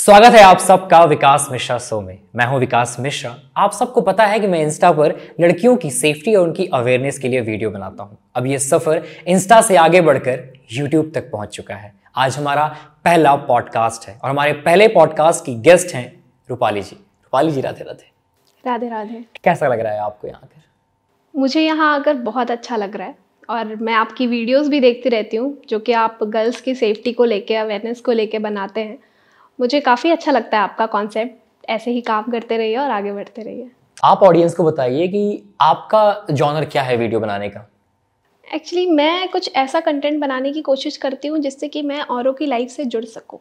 स्वागत है आप सबका विकास मिश्रा शो में। मैं हूं विकास मिश्रा। आप सबको पता है कि मैं इंस्टा पर लड़कियों की सेफ्टी और उनकी अवेयरनेस के लिए वीडियो बनाता हूं। अब ये सफर इंस्टा से आगे बढ़कर यूट्यूब तक पहुंच चुका है। आज हमारा पहला पॉडकास्ट है और हमारे पहले पॉडकास्ट की गेस्ट हैं रूपाली जी। रूपाली जी, राधे राधे। राधे राधे। कैसा लग रहा है आपको यहाँ आकर? मुझे यहाँ आकर बहुत अच्छा लग रहा है और मैं आपकी वीडियोस भी देखती रहती हूँ जो कि आप गर्ल्स की सेफ्टी को लेके, अवेयरनेस को लेके बनाते हैं। मुझे काफ़ी अच्छा लगता है आपका कॉन्सेप्ट। ऐसे ही काम करते रहिए और आगे बढ़ते रहिए। आप ऑडियंस को बताइए कि आपका जॉनर क्या है वीडियो बनाने का? एक्चुअली मैं कुछ ऐसा कंटेंट बनाने की कोशिश करती हूँ जिससे कि मैं औरों की लाइफ से जुड़ सकूँ।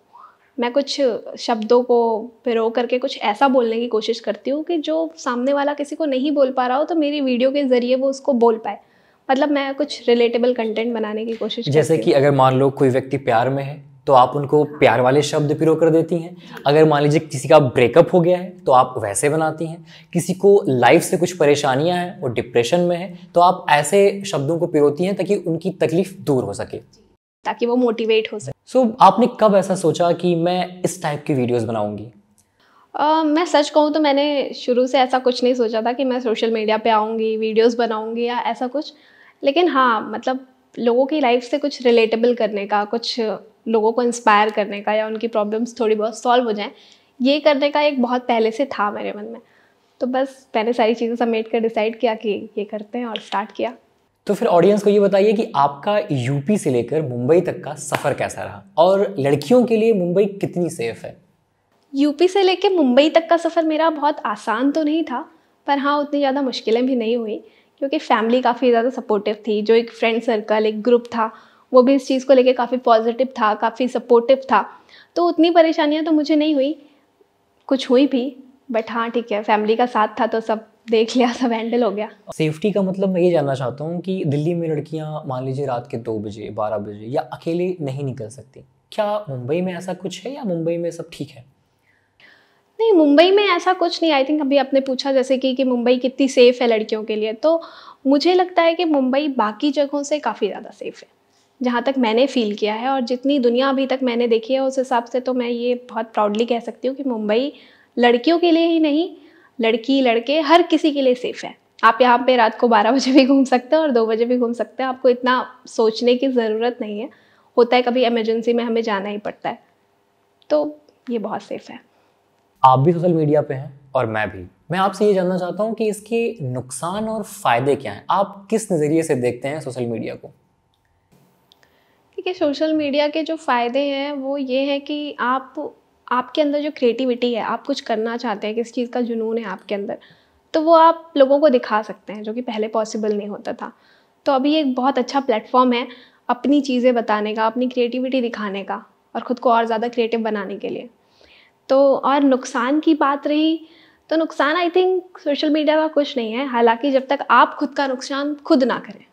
मैं कुछ शब्दों को पिरो करके कुछ ऐसा बोलने की कोशिश करती हूँ कि जो सामने वाला किसी को नहीं बोल पा रहा हो तो मेरी वीडियो के ज़रिए वो उसको बोल पाए। मतलब मैं कुछ रिलेटेबल कंटेंट बनाने की कोशिश जैसे करती कि हूँ। अगर मान लो कोई व्यक्ति प्यार में है तो आप उनको प्यार वाले शब्द पिरो कर देती हैं। अगर मान लीजिए किसी का ब्रेकअप हो गया है तो आप वैसे बनाती हैं। किसी को लाइफ से कुछ परेशानियां हैं, वो डिप्रेशन में है, तो आप ऐसे शब्दों को पिरोती हैं ताकि उनकी तकलीफ दूर हो सके, ताकि वो मोटिवेट हो सके। सो आपने कब ऐसा सोचा कि मैं इस टाइप की वीडियोस बनाऊंगी? मैं सच कहूँ तो मैंने शुरू से ऐसा कुछ नहीं सोचा था कि मैं सोशल मीडिया पे आऊँगी, वीडियोस बनाऊँगी या ऐसा कुछ। लेकिन हाँ, मतलब लोगों की लाइफ से कुछ रिलेटेबल करने का, कुछ लोगों को इंस्पायर करने का या उनकी प्रॉब्लम्स थोड़ी बहुत सॉल्व हो जाएँ, ये करने का एक बहुत पहले से था मेरे मन में। तो बस मैंने सारी चीज़ें समेट कर डिसाइड किया कि ये करते हैं और स्टार्ट किया। तो फिर ऑडियंस को ये बताइए कि आपका यूपी से लेकर मुंबई तक का सफ़र कैसा रहा और लड़कियों के लिए मुंबई कितनी सेफ है? यूपी से लेके मुंबई तक का सफ़र मेरा बहुत आसान तो नहीं था, पर हाँ उतनी ज़्यादा मुश्किलें भी नहीं हुई क्योंकि फैमिली काफ़ी ज़्यादा सपोर्टिव थी। जो एक फ्रेंड सर्कल, एक ग्रुप था, वो भी इस चीज़ को लेके काफ़ी पॉजिटिव था, काफ़ी सपोर्टिव था। तो उतनी परेशानियाँ तो मुझे नहीं हुई, कुछ हुई भी, बट हाँ ठीक है, फैमिली का साथ था तो सब देख लिया, सब हैंडल हो गया। सेफ्टी का मतलब मैं ये जानना चाहता हूँ कि दिल्ली में लड़कियाँ मान लीजिए रात के 2 बजे 12 बजे या अकेले नहीं निकल सकती, क्या मुंबई में ऐसा कुछ है या मुंबई में सब ठीक है? नहीं, मुंबई में ऐसा कुछ नहीं। आई थिंक अभी आपने पूछा जैसे कि मुंबई कितनी सेफ़ है लड़कियों के लिए, तो मुझे लगता है कि मुंबई बाकी जगहों से काफ़ी ज़्यादा सेफ़ है, जहाँ तक मैंने फ़ील किया है और जितनी दुनिया अभी तक मैंने देखी है उस हिसाब से तो मैं ये बहुत प्राउडली कह सकती हूँ कि मुंबई लड़कियों के लिए ही नहीं, लड़की लड़के हर किसी के लिए सेफ़ है। आप यहाँ पे रात को 12 बजे भी घूम सकते हैं और 2 बजे भी घूम सकते हैं। आपको इतना सोचने की ज़रूरत नहीं है। होता है कभी इमरजेंसी में हमें जाना ही पड़ता है, तो ये बहुत सेफ़ है। आप भी सोशल मीडिया पे हैं और मैं भी। मैं आपसे ये जानना चाहता हूँ कि इसके नुकसान और फ़ायदे क्या हैं? आप किस नज़रिए से देखते हैं सोशल मीडिया को? देखिए, सोशल मीडिया के जो फ़ायदे हैं वो ये है कि आपके अंदर जो क्रिएटिविटी है, आप कुछ करना चाहते हैं, किसी चीज़ का जुनून है आपके अंदर, तो वो आप लोगों को दिखा सकते हैं, जो कि पहले पॉसिबल नहीं होता था। तो अभी एक बहुत अच्छा प्लेटफॉर्म है अपनी चीज़ें बताने का, अपनी क्रिएटिविटी दिखाने का और ख़ुद को और ज़्यादा क्रिएटिव बनाने के लिए। तो और नुकसान की बात रही, तो नुकसान आई थिंक सोशल मीडिया का कुछ नहीं है, हालाँकि जब तक आप खुद का नुकसान खुद ना करें।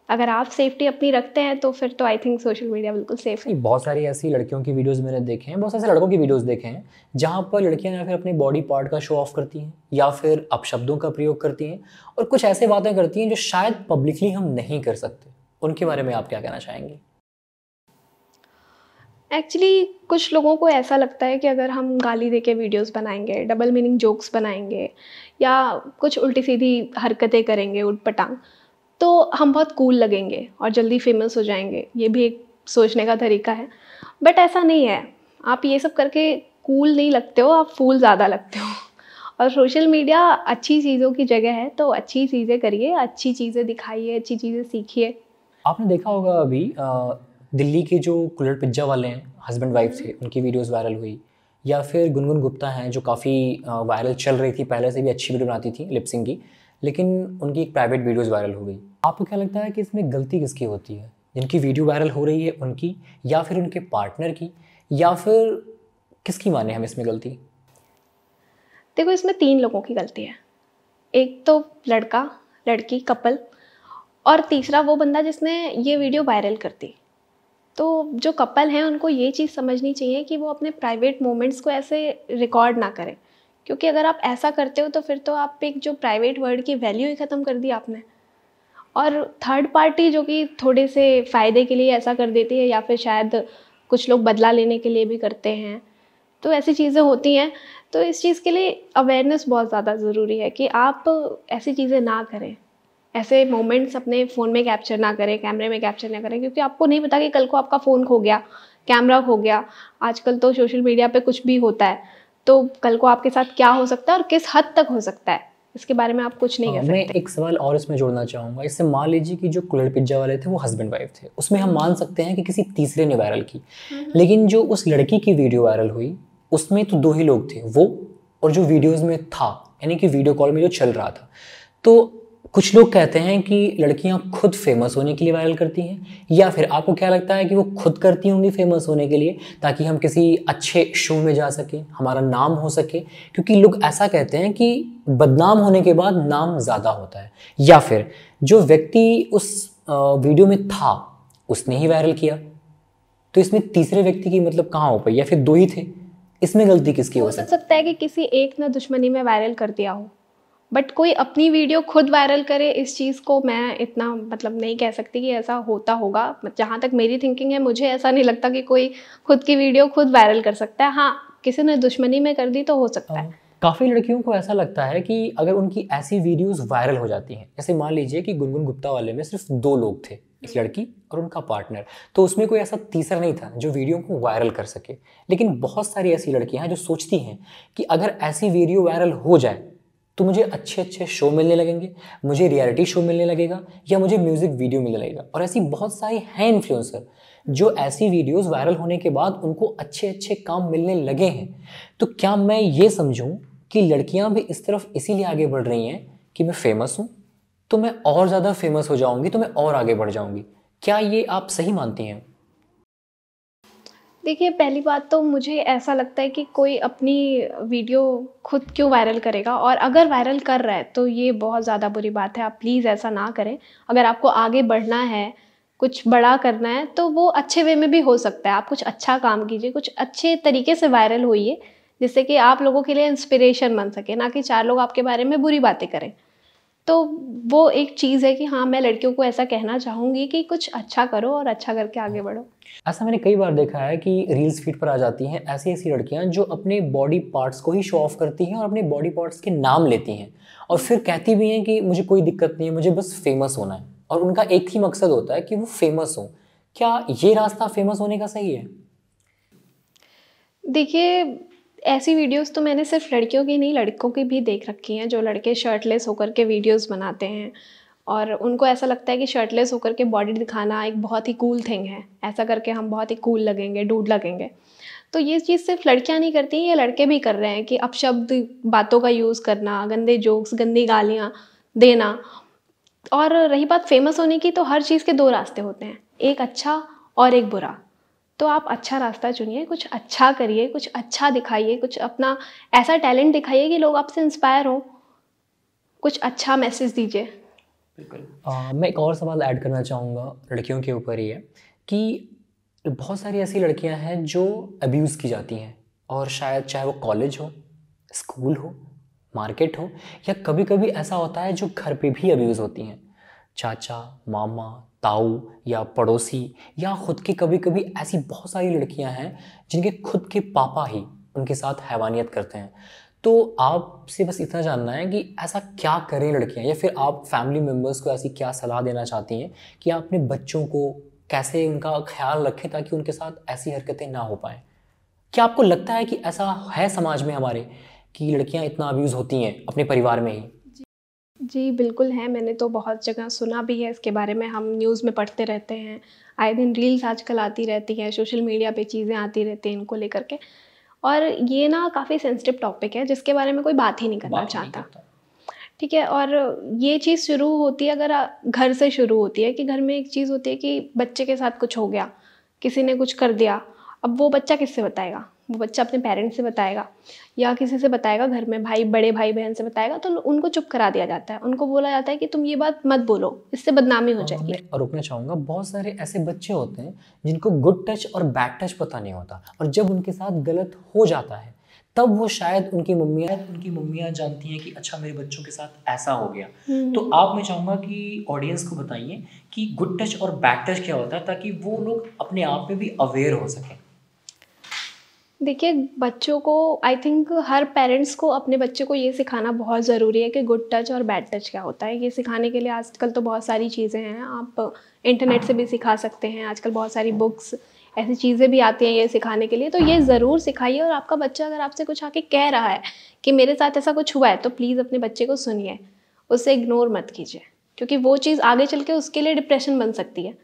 अगर आप सेफ्टी अपनी रखते हैं तो फिर तो आई थिंक सोशल मीडिया बिल्कुल सेफ़ है। बहुत सारी ऐसी लड़कियों की वीडियोस मैंने देखे हैं, बहुत सारे लड़कों की वीडियोस देखे हैं, जहाँ पर लड़कियाँ या फिर अपने बॉडी पार्ट का शो ऑफ करती हैं या फिर अपशब्दों का प्रयोग करती हैं और कुछ ऐसे बातें करती हैं जो शायद पब्लिकली हम नहीं कर सकते। उनके बारे में आप क्या कहना चाहेंगे? एक्चुअली कुछ लोगों को ऐसा लगता है कि अगर हम गाली देके वीडियोस बनाएंगे, डबल मीनिंग जोक्स बनाएंगे या कुछ उल्टी-सीधी हरकतें करेंगे ऊट-पटांग, तो हम बहुत कूल लगेंगे और जल्दी फेमस हो जाएंगे। ये भी एक सोचने का तरीका है, बट ऐसा नहीं है। आप ये सब करके कूल नहीं लगते हो, आप फूल ज़्यादा लगते हो। और सोशल मीडिया अच्छी चीज़ों की जगह है, तो अच्छी चीज़ें करिए, अच्छी चीज़ें दिखाइए, अच्छी चीज़ें सीखिए। आपने देखा होगा अभी दिल्ली के जो कुल्हड़ पिज्जा वाले हैं, हस्बैंड वाइफ थे, उनकी वीडियोस वायरल हुई, या फिर गुनगुन गुप्ता हैं जो काफ़ी वायरल चल रही थी, पहले से भी अच्छी वीडियो बनाती थी लिप सिंक की, लेकिन उनकी एक प्राइवेट वीडियोस वायरल हो गई। आपको क्या लगता है कि इसमें गलती किसकी होती है? जिनकी वीडियो वायरल हो रही है उनकी, या फिर उनके पार्टनर की, या फिर किसकी माने हम इसमें गलती? देखो, इसमें 3 लोगों की गलती है। एक तो लड़का, लड़की, कपल और तीसरा वो बंदा जिसने ये वीडियो वायरल कर दी। तो जो कपल हैं उनको ये चीज़ समझनी चाहिए कि वो अपने प्राइवेट मोमेंट्स को ऐसे रिकॉर्ड ना करें, क्योंकि अगर आप ऐसा करते हो तो फिर तो आप एक जो प्राइवेट वर्ड की वैल्यू ही ख़त्म कर दी आपने। और थर्ड पार्टी जो कि थोड़े से फ़ायदे के लिए ऐसा कर देती है या फिर शायद कुछ लोग बदला लेने के लिए भी करते हैं, तो ऐसी चीज़ें होती हैं। तो इस चीज़ के लिए अवेयरनेस बहुत ज़्यादा ज़रूरी है कि आप ऐसी चीज़ें ना करें, ऐसे मोमेंट्स अपने फ़ोन में कैप्चर ना करें, कैमरे में कैप्चर ना करें, क्योंकि आपको नहीं पता कि कल को आपका फ़ोन खो गया, कैमरा खो गया। आजकल तो सोशल मीडिया पे कुछ भी होता है, तो कल को आपके साथ क्या हो सकता है और किस हद तक हो सकता है, इसके बारे में आप कुछ नहीं कह मैं सकते। एक सवाल और इसमें जोड़ना चाहूँगा। इससे मान लीजिए कि जो कुल्हड़ पिज्जा वाले थे वो हस्बैंड वाइफ थे, उसमें हम मान सकते हैं कि किसी तीसरे ने वायरल की। लेकिन जो उस लड़की की वीडियो वायरल हुई उसमें तो 2 ही लोग थे, वो और जो वीडियोज़ में था, यानी कि वीडियो कॉल में जो चल रहा था। तो कुछ लोग कहते हैं कि लड़कियां खुद फेमस होने के लिए वायरल करती हैं, या फिर आपको क्या लगता है कि वो खुद करती होंगी फेमस होने के लिए ताकि हम किसी अच्छे शो में जा सकें, हमारा नाम हो सके? क्योंकि लोग ऐसा कहते हैं कि बदनाम होने के बाद नाम ज़्यादा होता है, या फिर जो व्यक्ति उस वीडियो में था उसने ही वायरल किया, तो इसमें तीसरे व्यक्ति की मतलब कहाँ हो पाई, या फिर 2 ही थे, इसमें गलती किसकी हो हो सकती? सकता है कि किसी एक ने दुश्मनी में वायरल कर दिया हो, बट कोई अपनी वीडियो खुद वायरल करे, इस चीज़ को मैं इतना मतलब नहीं कह सकती कि ऐसा होता होगा। जहाँ तक मेरी थिंकिंग है, मुझे ऐसा नहीं लगता कि कोई खुद की वीडियो खुद वायरल कर सकता है। हाँ, किसी ने दुश्मनी में कर दी तो हो सकता है। काफ़ी लड़कियों को ऐसा लगता है कि अगर उनकी ऐसी वीडियोस वायरल हो जाती हैं, जैसे मान लीजिए कि गुनगुन गुप्ता वाले में सिर्फ 2 लोग थे, एक लड़की और उनका पार्टनर, तो उसमें कोई ऐसा तीसरा नहीं था जो वीडियो को वायरल कर सके। लेकिन बहुत सारी ऐसी लड़कियां हैं जो सोचती हैं कि अगर ऐसी वीडियो वायरल हो जाए तो मुझे अच्छे अच्छे शो मिलने लगेंगे, मुझे रियलिटी शो मिलने लगेगा, या मुझे म्यूजिक वीडियो मिलने लगेगा। और ऐसी बहुत सारी हैं इन्फ्लुएंसर जो ऐसी वीडियोस वायरल होने के बाद उनको अच्छे अच्छे काम मिलने लगे हैं। तो क्या मैं ये समझूं कि लड़कियां भी इस तरफ इसीलिए आगे बढ़ रही हैं कि मैं फेमस हूं तो मैं और ज़्यादा फेमस हो जाऊंगी, तो मैं और आगे बढ़ जाऊंगी? क्या ये आप सही मानती हैं? देखिए, पहली बात तो मुझे ऐसा लगता है कि कोई अपनी वीडियो खुद क्यों वायरल करेगा, और अगर वायरल कर रहा है तो ये बहुत ज़्यादा बुरी बात है। आप प्लीज़ ऐसा ना करें। अगर आपको आगे बढ़ना है, कुछ बड़ा करना है, तो वो अच्छे वे में भी हो सकता है। आप कुछ अच्छा काम कीजिए, कुछ अच्छे तरीके से वायरल होइए, जिससे कि आप लोगों के लिए इंस्पिरेशन बन सके, ना कि 4 लोग आपके बारे में बुरी बातें करें। तो वो एक चीज़ है कि हाँ, मैं लड़कियों को ऐसा कहना चाहूँगी कि कुछ अच्छा करो और अच्छा करके आगे बढ़ो। ऐसा मैंने कई बार देखा है कि रील्स फीड पर आ जाती हैं ऐसी ऐसी लड़कियां जो अपने बॉडी पार्ट्स को ही शो ऑफ करती हैं और अपने बॉडी पार्ट्स के नाम लेती हैं, और फिर कहती भी हैं कि मुझे कोई दिक्कत नहीं है, मुझे बस फेमस होना है, और उनका एक ही मकसद होता है कि वो फेमस हो। क्या ये रास्ता फेमस होने का सही है? देखिए, ऐसी वीडियोस तो मैंने सिर्फ लड़कियों की नहीं, लड़कों की भी देख रखी हैं, जो लड़के शर्टलेस होकर के वीडियोस बनाते हैं और उनको ऐसा लगता है कि शर्टलेस होकर के बॉडी दिखाना एक बहुत ही कूल थिंग है। ऐसा करके हम बहुत ही कूल लगेंगे, डूड लगेंगे। तो ये चीज़ सिर्फ लड़कियां नहीं करती, ये लड़के भी कर रहे हैं कि अपशब्द बातों का यूज़ करना, गंदे जोक्स, गंदी गालियाँ देना। और रही बात फेमस होने की, तो हर चीज़ के 2 रास्ते होते हैं, एक अच्छा और एक बुरा। तो आप अच्छा रास्ता चुनिए, कुछ अच्छा करिए, कुछ अच्छा दिखाइए, कुछ अपना ऐसा टैलेंट दिखाइए कि लोग आपसे इंस्पायर हों, कुछ अच्छा मैसेज दीजिए। बिल्कुल। मैं एक और सवाल ऐड करना चाहूँगा लड़कियों के ऊपर ही है कि बहुत सारी ऐसी लड़कियां हैं जो अब्यूज़ की जाती हैं, और शायद चाहे वो कॉलेज हो, स्कूल हो, मार्केट हो, या कभी कभी ऐसा होता है जो घर पे भी अब्यूज़ होती हैं। चाचा, मामा, ताऊ या पड़ोसी, या खुद की कभी कभी ऐसी बहुत सारी लड़कियां हैं जिनके खुद के पापा ही उनके साथ हैवानियत करते हैं। तो आपसे बस इतना जानना है कि ऐसा क्या करें लड़कियां, या फिर आप फैमिली मेम्बर्स को ऐसी क्या सलाह देना चाहती हैं कि आप अपने बच्चों को कैसे उनका ख्याल रखें ताकि उनके साथ ऐसी हरकतें ना हो पाएँ? क्या आपको लगता है कि ऐसा है समाज में हमारे कि लड़कियां इतना अब्यूज़ होती हैं अपने परिवार में ही? जी, बिल्कुल है, मैंने तो बहुत जगह सुना भी है इसके बारे में, हम न्यूज़ में पढ़ते रहते हैं, आए दिन रील्स आजकल आती रहती हैं, सोशल मीडिया पे चीज़ें आती रहती हैं इनको लेकर के। और ये ना काफ़ी सेंसिटिव टॉपिक है, जिसके बारे में कोई बात ही नहीं करना बात ही नहीं चाहता। करता। ठीक है, और ये चीज़ शुरू होती है, अगर घर से शुरू होती है कि घर में एक चीज़ होती है कि बच्चे के साथ कुछ हो गया, किसी ने कुछ कर दिया। अब वो बच्चा किससे बताएगा? वो बच्चा अपने पेरेंट्स से बताएगा या किसी से बताएगा, घर में भाई, बड़े भाई बहन से बताएगा, तो उनको चुप करा दिया जाता है। उनको बोला जाता है कि तुम ये बात मत बोलो, इससे बदनामी हो जाएगी। मैं रोकना चाहूँगा, बहुत सारे ऐसे बच्चे होते हैं जिनको गुड टच और बैड टच पता नहीं होता, और जब उनके साथ गलत हो जाता है तब वो शायद उनकी मम्मियाँ जानती हैं कि अच्छा मेरे बच्चों के साथ ऐसा हो गया। तो आप, मैं चाहूँगा कि ऑडियंस को बताइए कि गुड टच और बैड टच क्या होता है ताकि वो लोग अपने आप में भी अवेयर हो सकें। देखिए, बच्चों को आई थिंक हर पेरेंट्स को अपने बच्चे को ये सिखाना बहुत ज़रूरी है कि गुड टच और बैड टच क्या होता है। ये सिखाने के लिए आजकल तो बहुत सारी चीज़ें हैं, आप इंटरनेट से भी सिखा सकते हैं। आजकल बहुत सारी बुक्स, ऐसी चीज़ें भी आती हैं ये सिखाने के लिए, तो ये ज़रूर सिखाइए। और आपका बच्चा अगर आपसे कुछ आके कह रहा है कि मेरे साथ ऐसा कुछ हुआ है, तो प्लीज़ अपने बच्चे को सुनिए, उसे इग्नोर मत कीजिए, क्योंकि वो चीज़ आगे चल के उसके लिए डिप्रेशन बन सकती है।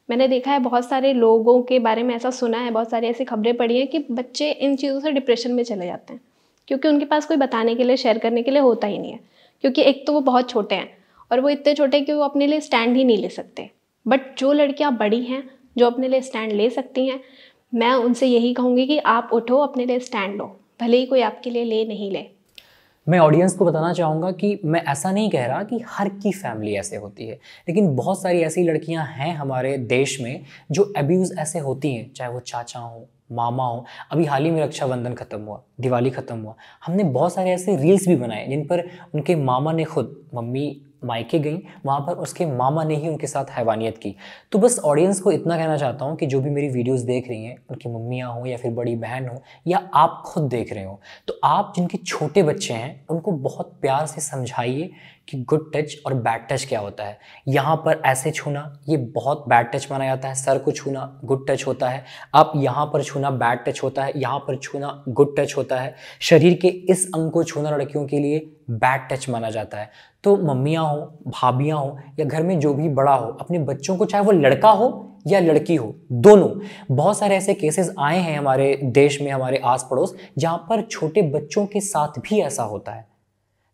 मैंने देखा है, बहुत सारे लोगों के बारे में ऐसा सुना है, बहुत सारी ऐसी खबरें पढ़ी हैं कि बच्चे इन चीज़ों से डिप्रेशन में चले जाते हैं, क्योंकि उनके पास कोई बताने के लिए, शेयर करने के लिए होता ही नहीं है। क्योंकि एक तो वो बहुत छोटे हैं, और वो इतने छोटे हैं कि वो अपने लिए स्टैंड ही नहीं ले सकते। बट जो लड़कियां बड़ी हैं, जो अपने लिए स्टैंड ले सकती हैं, मैं उनसे यही कहूँगी कि आप उठो, अपने लिए स्टैंड लो, भले ही कोई आपके लिए ले नहीं ले। मैं ऑडियंस को बताना चाहूँगा कि मैं ऐसा नहीं कह रहा कि हर की फैमिली ऐसे होती है, लेकिन बहुत सारी ऐसी लड़कियां हैं हमारे देश में जो अब्यूज़ ऐसे होती हैं, चाहे वो चाचा हो, मामा हो। अभी हाल ही में रक्षाबंधन ख़त्म हुआ, दिवाली ख़त्म हुआ, हमने बहुत सारे ऐसे रील्स भी बनाए जिन पर उनके मामा ने खुद, मम्मी मायके गई, वहाँ पर उसके मामा ने ही उनके साथ हैवानियत की। तो बस ऑडियंस को इतना कहना चाहता हूँ कि जो भी मेरी वीडियोस देख रही हैं, उनकी मम्मियाँ हों या फिर बड़ी बहन हो, या आप खुद देख रहे हो, तो आप जिनके छोटे बच्चे हैं उनको बहुत प्यार से समझाइए कि गुड टच और बैड टच क्या होता है। यहाँ पर ऐसे छूना ये बहुत बैड टच माना जाता है, सर को छूना गुड टच होता है, आप यहाँ पर छूना बैड टच होता है, यहाँ पर छूना गुड टच होता है, शरीर के इस अंग को छूना लड़कियों के लिए बैड टच माना जाता है। तो मम्मियाँ हो, भाभियाँ हो, या घर में जो भी बड़ा हो, अपने बच्चों को, चाहे वो लड़का हो या लड़की हो, दोनों, बहुत सारे ऐसे केसेस आए हैं हमारे देश में, हमारे आस पड़ोस, जहाँ पर छोटे बच्चों के साथ भी ऐसा होता है।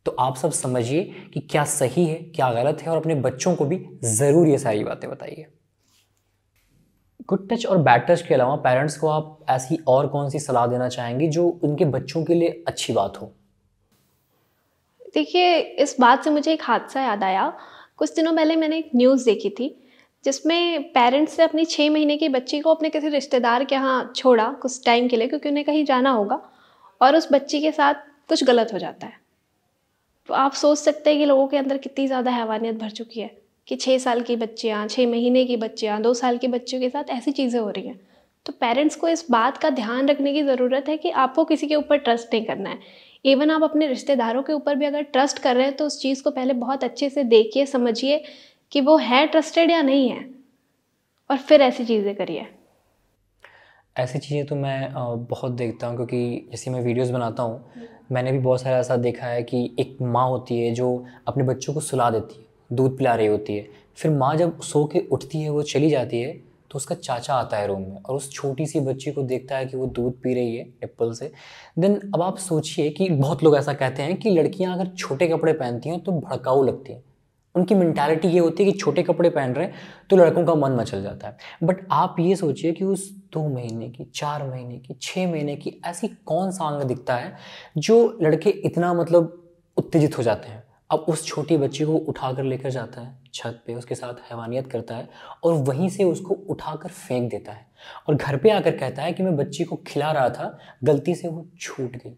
तो आप सब समझिए कि क्या सही है, क्या गलत है, और अपने बच्चों को भी ज़रूर ये सारी बातें बताइए। गुड टच और बैड टच के अलावा पेरेंट्स को आप ऐसी और कौन सी सलाह देना चाहेंगे जो उनके बच्चों के लिए अच्छी बात हो? देखिए, इस बात से मुझे एक हादसा याद आया। कुछ दिनों पहले मैंने एक न्यूज़ देखी थी, जिसमें पेरेंट्स ने अपनी 6 महीने की बच्ची को अपने किसी रिश्तेदार के यहाँ छोड़ा कुछ टाइम के लिए, क्योंकि उन्हें कहीं जाना होगा, और उस बच्ची के साथ कुछ गलत हो जाता है। तो आप सोच सकते हैं कि लोगों के अंदर कितनी ज़्यादा हैवानियत भर चुकी है कि 6 साल की बच्चियाँ, 6 महीने की बच्चियाँ, 2 साल के बच्चों के साथ ऐसी चीज़ें हो रही हैं। तो पेरेंट्स को इस बात का ध्यान रखने की ज़रूरत है कि आपको किसी के ऊपर ट्रस्ट नहीं करना है। इवन आप अपने रिश्तेदारों के ऊपर भी अगर ट्रस्ट कर रहे हैं, तो उस चीज़ को पहले बहुत अच्छे से देखिए, समझिए कि वो है ट्रस्टेड या नहीं है, और फिर ऐसी चीज़ें करिए। ऐसी चीज़ें तो मैं बहुत देखता हूँ, क्योंकि जैसे मैं वीडियोस बनाता हूँ, मैंने भी बहुत सारा ऐसा देखा है कि एक माँ होती है जो अपने बच्चों को सुला देती है, दूध पिला रही होती है, फिर माँ जब सो के उठती है, वो चली जाती है, तो उसका चाचा आता है रूम में और उस छोटी सी बच्ची को देखता है कि वो दूध पी रही है निप्पल से। देन अब आप सोचिए कि बहुत लोग ऐसा कहते हैं कि लड़कियां अगर छोटे कपड़े पहनती हैं तो भड़काऊ लगती हैं। उनकी मेंटालिटी ये होती है कि छोटे कपड़े पहन रहे हैं तो लड़कों का मन मचल जाता है। बट आप ये सोचिए कि उस 2 महीने की, 4 महीने की, 6 महीने की ऐसी कौन सा अंग दिखता है जो लड़के इतना मतलब उत्तेजित हो जाते हैं। अब उस छोटी बच्ची को उठाकर लेकर जाता है छत पे, उसके साथ हैवानियत करता है और वहीं से उसको उठाकर फेंक देता है और घर पे आकर कहता है कि मैं बच्ची को खिला रहा था, गलती से वो छूट गई।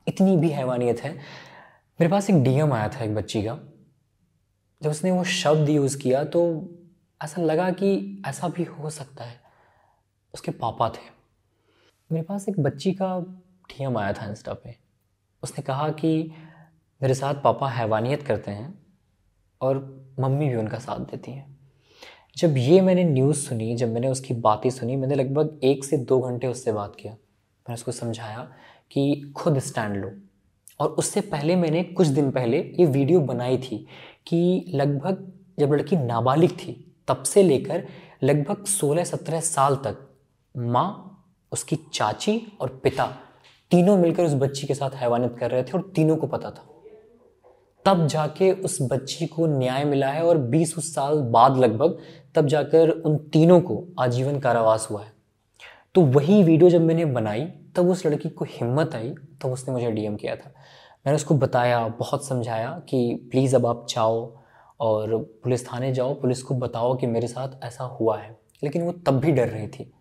इतनी भी हैवानियत है। मेरे पास एक डीएम आया था एक बच्ची का, जब उसने वो शब्द यूज़ किया तो ऐसा लगा कि ऐसा भी हो सकता है। उसके पापा थे। मेरे पास एक बच्ची का डीएम आया था इंस्टा पे। उसने कहा कि मेरे साथ पापा हैवानियत करते हैं और मम्मी भी उनका साथ देती हैं। जब ये मैंने न्यूज़ सुनी, जब मैंने उसकी बातें सुनी, मैंने लगभग 1 से 2 घंटे उससे बात किया। मैंने उसको समझाया कि खुद स्टैंड लो। और उससे पहले मैंने कुछ दिन पहले ये वीडियो बनाई थी कि लगभग जब लड़की नाबालिग थी तब से लेकर लगभग 16-17 साल तक माँ, उसकी चाची और पिता तीनों मिलकर उस बच्ची के साथ हैवानियत कर रहे थे और तीनों को पता था। तब जाके उस बच्ची को न्याय मिला है और 20 साल बाद लगभग तब जाकर उन तीनों को आजीवन कारावास हुआ है। तो वही वीडियो जब मैंने बनाई तब उस लड़की को हिम्मत आई, तब उसने मुझे डीएम किया था। मैंने उसको बताया, बहुत समझाया कि प्लीज़ अब आप जाओ और पुलिस थाने जाओ, पुलिस को बताओ कि मेरे साथ ऐसा हुआ है। लेकिन वो तब भी डर रही थी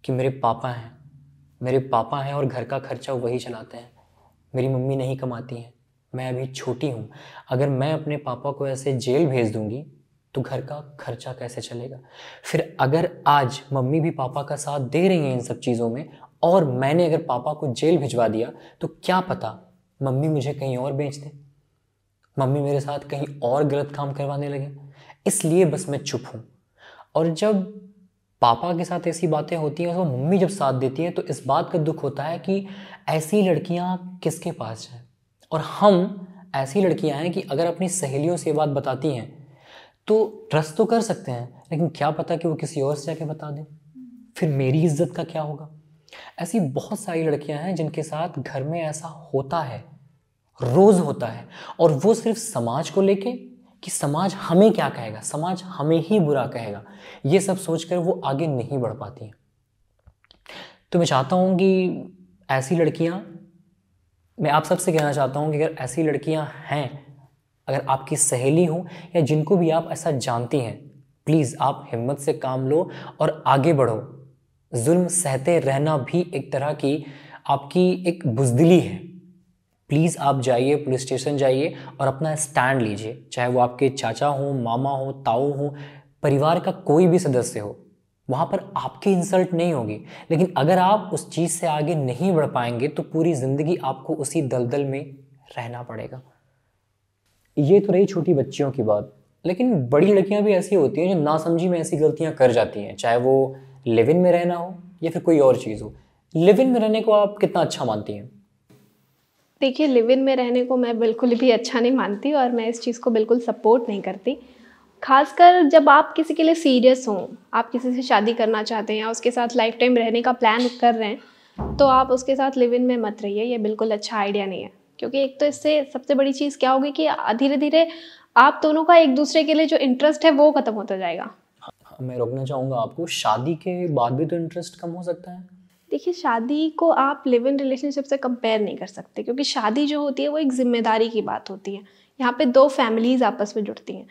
कि मेरे पापा हैं और घर का खर्चा वही चलाते हैं, मेरी मम्मी नहीं कमाती हैं, मैं अभी छोटी हूँ, अगर मैं अपने पापा को ऐसे जेल भेज दूँगी तो घर का खर्चा कैसे चलेगा। फिर अगर आज मम्मी भी पापा का साथ दे रही हैं इन सब चीज़ों में और मैंने अगर पापा को जेल भिजवा दिया तो क्या पता मम्मी मुझे कहीं और बेच दे, मम्मी मेरे साथ कहीं और गलत काम करवाने लगे, इसलिए बस मैं चुप हूँ। और जब पापा के साथ ऐसी बातें होती हैं और मम्मी जब साथ देती है तो इस बात का दुख होता है कि ऐसी लड़कियाँ किसके पास हैं। और हम ऐसी लड़कियाँ हैं कि अगर अपनी सहेलियों से बात बताती हैं तो ट्रस्ट तो कर सकते हैं, लेकिन क्या पता कि वो किसी और से जाके बता दें, फिर मेरी इज्जत का क्या होगा। ऐसी बहुत सारी लड़कियां हैं जिनके साथ घर में ऐसा होता है, रोज़ होता है, और वो सिर्फ समाज को लेके कि समाज हमें क्या कहेगा, समाज हमें ही बुरा कहेगा, ये सब सोचकर वो आगे नहीं बढ़ पाती हैं। तो मैं चाहता हूँ कि ऐसी लड़कियाँ, मैं आप सबसे कहना चाहता हूँ कि अगर ऐसी लड़कियाँ हैं, अगर आपकी सहेली हो या जिनको भी आप ऐसा जानती हैं, प्लीज़ आप हिम्मत से काम लो और आगे बढ़ो। जुल्म सहते रहना भी एक तरह की आपकी एक बुज़दिली है। प्लीज़ आप जाइए, पुलिस स्टेशन जाइए और अपना स्टैंड लीजिए, चाहे वो आपके चाचा हो, मामा हो, ताऊ हो, परिवार का कोई भी सदस्य हो। वहाँ पर आपकी इंसल्ट नहीं होगी, लेकिन अगर आप उस चीज़ से आगे नहीं बढ़ पाएंगे तो पूरी ज़िंदगी आपको उसी दलदल में रहना पड़ेगा। ये तो रही छोटी बच्चियों की बात, लेकिन बड़ी लड़कियां भी ऐसी होती हैं जो नासमझी में ऐसी गलतियां कर जाती हैं, चाहे वो लिव इन में रहना हो या फिर कोई और चीज़ हो। लिव इन में रहने को आप कितना अच्छा मानती हैं? देखिए, लिव इन में रहने को मैं बिल्कुल भी अच्छा नहीं मानती और मैं इस चीज़ को बिल्कुल सपोर्ट नहीं करती। खासकर जब आप किसी के लिए सीरियस हों, आप किसी से शादी करना चाहते हैं या उसके साथ लाइफ टाइम रहने का प्लान कर रहे हैं, तो आप उसके साथ लिव इन में मत रहिए। ये बिल्कुल अच्छा आइडिया नहीं है, क्योंकि एक तो इससे सबसे बड़ी चीज़ क्या होगी कि धीरे धीरे आप दोनों का एक दूसरे के लिए जो इंटरेस्ट है वो ख़त्म होता जाएगा। मैं रोकना चाहूँगा आपको, शादी के बाद भी तो इंटरेस्ट कम हो सकता है। देखिए, शादी को आप लिव इन रिलेशनशिप से कंपेयर नहीं कर सकते, क्योंकि शादी जो होती है वो एक जिम्मेदारी की बात होती है। यहाँ पे दो फैमिलीज़ आपस में जुड़ती हैं,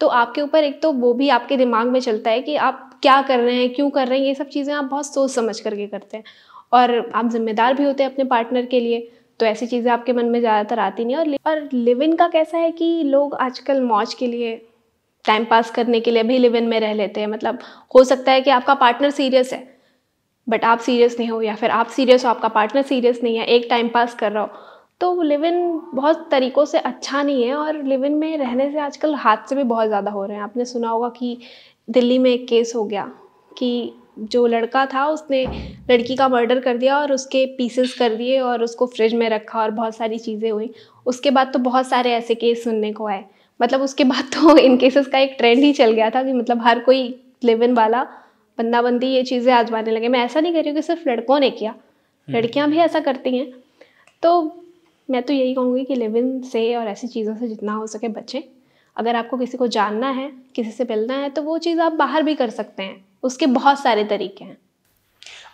तो आपके ऊपर एक तो वो भी आपके दिमाग में चलता है कि आप क्या कर रहे हैं, क्यों कर रहे हैं, ये सब चीज़ें आप बहुत सोच समझ करके करते हैं, और आप जिम्मेदार भी होते हैं अपने पार्टनर के लिए, तो ऐसी चीज़ें आपके मन में ज़्यादातर आती नहीं। और लिव इन का कैसा है कि लोग आजकल मौज के लिए, टाइम पास करने के लिए भी लिव इन में रह लेते हैं। मतलब हो सकता है कि आपका पार्टनर सीरियस है बट आप सीरियस नहीं हो, या फिर आप सीरियस हो, आपका पार्टनर सीरियस नहीं है, एक टाइम पास कर रहा हो, तो लिव इन बहुत तरीक़ों से अच्छा नहीं है। और लिव इन में रहने से आजकल हादसे भी बहुत ज़्यादा हो रहे हैं। आपने सुना होगा कि दिल्ली में एक केस हो गया कि जो लड़का था उसने लड़की का मर्डर कर दिया और उसके पीसेस कर दिए और उसको फ्रिज में रखा और बहुत सारी चीज़ें हुई। उसके बाद तो बहुत सारे ऐसे केस सुनने को आए। मतलब उसके बाद तो इन केसेस का एक ट्रेंड ही चल गया था कि मतलब हर कोई लिव इन वाला बंदा बंदी ये चीज़ें आजमाने लगे। मैं ऐसा नहीं कह रही हूँ कि सिर्फ लड़कों ने किया, लड़कियां भी ऐसा करती हैं। तो मैं तो यही कहूँगी कि लिव इन से और ऐसी चीज़ों से जितना हो सके बचें। अगर आपको किसी को जानना है, किसी से मिलना है, तो वो चीज़ आप बाहर भी कर सकते हैं, उसके बहुत सारे तरीके हैं।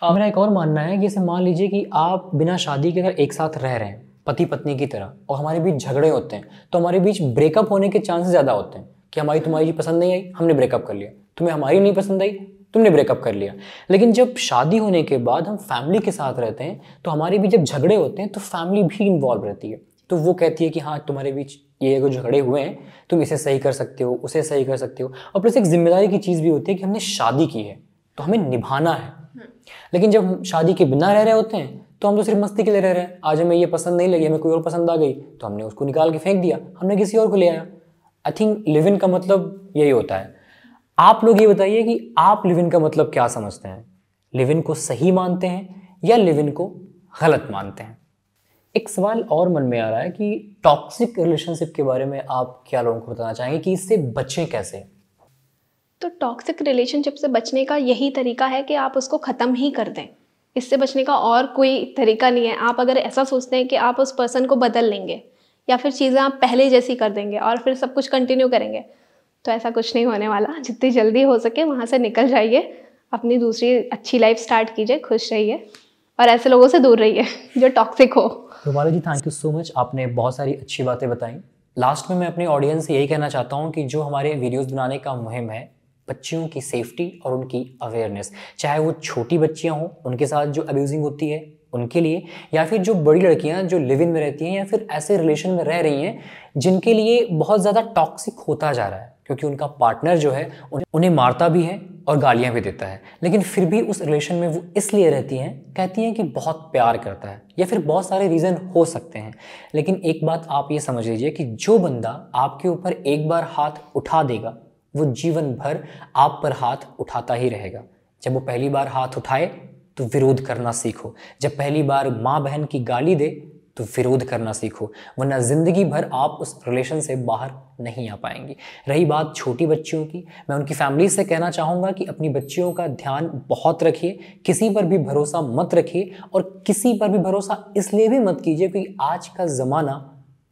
मेरा एक और मानना है कि जैसे मान लीजिए कि आप बिना शादी के अगर एक साथ रह रहे हैं पति पत्नी की तरह, और हमारे बीच झगड़े होते हैं, तो हमारे बीच ब्रेकअप होने के चांसेस ज़्यादा होते हैं कि हमारी तुम्हारी चीज़ पसंद नहीं आई, हमने ब्रेकअप कर लिया, तुम्हें हमारी नहीं पसंद आई, तुमने ब्रेकअप कर लिया। लेकिन जब शादी होने के बाद हम फैमिली के साथ रहते हैं तो हमारे बीच जब झगड़े होते हैं तो फैमिली भी इन्वॉल्व रहती है। तो वो कहती है कि हाँ, तुम्हारे बीच ये जो झगड़े हुए हैं, तुम इसे सही कर सकते हो, उसे सही कर सकते हो। और प्लस एक जिम्मेदारी की चीज़ भी होती है कि हमने शादी की है तो हमें निभाना है। लेकिन जब हम शादी के बिना रह रहे होते हैं तो हम तो सिर्फ मस्ती के लिए रह रहे हैं। आज हमें ये पसंद नहीं लगी, हमें कोई और पसंद आ गई तो हमने उसको निकाल के फेंक दिया, हमने किसी और को ले आया। आई थिंक लिव इन का मतलब यही होता है। आप लोग ये बताइए कि आप लिव इन का मतलब क्या समझते हैं? लिव इन को सही मानते हैं या लिव इन को गलत मानते हैं? एक सवाल और मन में आ रहा है कि टॉक्सिक रिलेशनशिप के बारे में आप क्या लोगों को बताना चाहेंगे कि इससे बचें कैसे? तो टॉक्सिक रिलेशनशिप से बचने का यही तरीका है कि आप उसको ख़त्म ही कर दें। इससे बचने का और कोई तरीका नहीं है। आप अगर ऐसा सोचते हैं कि आप उस पर्सन को बदल लेंगे या फिर चीज़ें आप पहले जैसी कर देंगे और फिर सब कुछ कंटिन्यू करेंगे, तो ऐसा कुछ नहीं होने वाला। जितनी जल्दी हो सके वहाँ से निकल जाइए, अपनी दूसरी अच्छी लाइफ स्टार्ट कीजिए, खुश रहिए और ऐसे लोगों से दूर रहिए जो टॉक्सिक हो। रुमाला जी, थैंक यू सो मच, आपने बहुत सारी अच्छी बातें बताई। लास्ट में मैं अपने ऑडियंस से यही कहना चाहता हूँ कि जो हमारे वीडियोज़ बनाने का मुहिम है, बच्चियों की सेफ्टी और उनकी अवेयरनेस, चाहे वो छोटी बच्चियाँ हों उनके साथ जो अब्यूजिंग होती है उनके लिए, या फिर जो बड़ी लड़कियाँ जो लिव इन में रहती हैं या फिर ऐसे रिलेशन में रह रही हैं जिनके लिए बहुत ज़्यादा टॉक्सिक होता जा रहा है, क्योंकि उनका पार्टनर जो है उन्हें मारता भी है और गालियां भी देता है, लेकिन फिर भी उस रिलेशन में वो इसलिए रहती हैं, कहती हैं कि बहुत प्यार करता है, या फिर बहुत सारे रीज़न हो सकते हैं। लेकिन एक बात आप ये समझ लीजिए कि जो बंदा आपके ऊपर एक बार हाथ उठा देगा वो जीवन भर आप पर हाथ उठाता ही रहेगा। जब वो पहली बार हाथ उठाए तो विरोध करना सीखो, जब पहली बार माँ बहन की गाली दे तो विरोध करना सीखो, वरना ज़िंदगी भर आप उस रिलेशन से बाहर नहीं आ पाएंगी। रही बात छोटी बच्चियों की, मैं उनकी फैमिली से कहना चाहूँगा कि अपनी बच्चियों का ध्यान बहुत रखिए, किसी पर भी भरोसा मत रखिए, और किसी पर भी भरोसा इसलिए भी मत कीजिए क्योंकि आज का ज़माना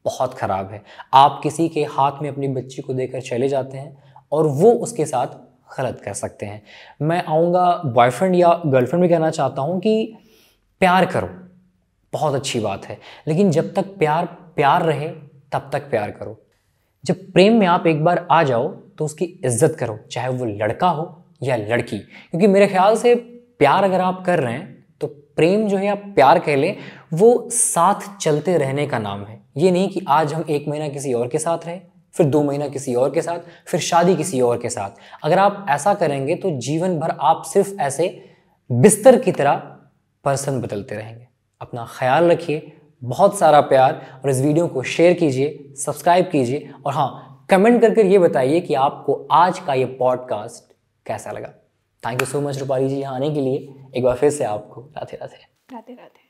बहुत ख़राब है। आप किसी के हाथ में अपनी बच्ची को देकर चले जाते हैं और वो उसके साथ गलत कर सकते हैं। मैं आऊँगा बॉयफ्रेंड या गर्लफ्रेंड भी कहना चाहता हूँ कि प्यार करो, बहुत अच्छी बात है, लेकिन जब तक प्यार रहे तब तक प्यार करो। जब प्रेम में आप एक बार आ जाओ तो उसकी इज्जत करो, चाहे वो लड़का हो या लड़की, क्योंकि मेरे ख्याल से प्यार अगर आप कर रहे हैं तो प्रेम जो है आप प्यार कह लें, वो साथ चलते रहने का नाम है। ये नहीं कि आज हम 1 महीना किसी और के साथ रहे, फिर 2 महीना किसी और के साथ, फिर शादी किसी और के साथ। अगर आप ऐसा करेंगे तो जीवन भर आप सिर्फ ऐसे बिस्तर की तरह पर्सन बदलते रहेंगे। अपना ख्याल रखिए, बहुत सारा प्यार, और इस वीडियो को शेयर कीजिए, सब्सक्राइब कीजिए, और हाँ, कमेंट करके ये बताइए कि आपको आज का ये पॉडकास्ट कैसा लगा। Thank you so much Rupali ji यहाँ आने के लिए। एक बार फिर से आपको राधे राधे। राधे राधे।